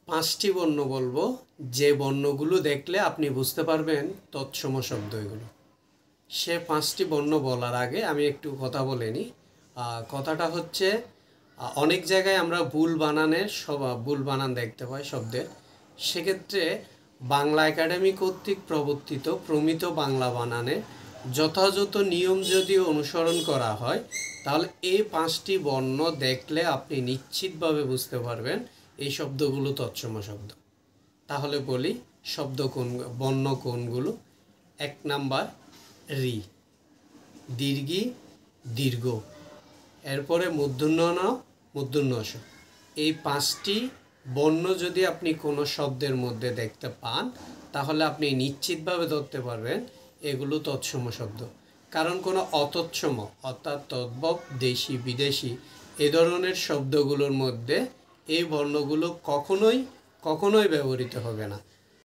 পাঁচটি বর্ণ বলবো যে বর্ণগুলো দেখলে আপনি বুঝতে পারবেন তৎসম শব্দ এগুলো। সে পাঁচটি বর্ণ বলার আগে আমি একটু কথা বলে নিই। কথাটা হচ্ছে অনেক জায়গায় আমরা ভুল বানান দেখতে পাই শব্দের। সেক্ষেত্রে বাংলা একাডেমি কর্তৃক প্রবর্তিত প্রমিত বাংলা বানানের যথাযথ নিয়ম যদি অনুসরণ করা হয় তাহলে এই পাঁচটি বর্ণ দেখলে আপনি নিশ্চিতভাবে বুঝতে পারবেন এই শব্দগুলো তৎসম শব্দ। তাহলে বলি বর্ণ কোনগুলো। 1 নাম্বার রি, দীর্ঘি দীর্ঘ, এরপরে মূর্ধন্য ন, মূর্ধন্য ষ। এই পাঁচটি বর্ণ যদি আপনি কোনো শব্দের মধ্যে দেখতে পান তাহলে আপনি নিশ্চিতভাবে ধরতে পারবেন এগুলো তৎসম শব্দ। কারণ কোনো অতৎসম অর্থাৎ তদ্ভব, দেশি, বিদেশি এ ধরনের শব্দগুলোর মধ্যে এই বর্ণগুলো কখনোই ব্যবহৃত হবে না।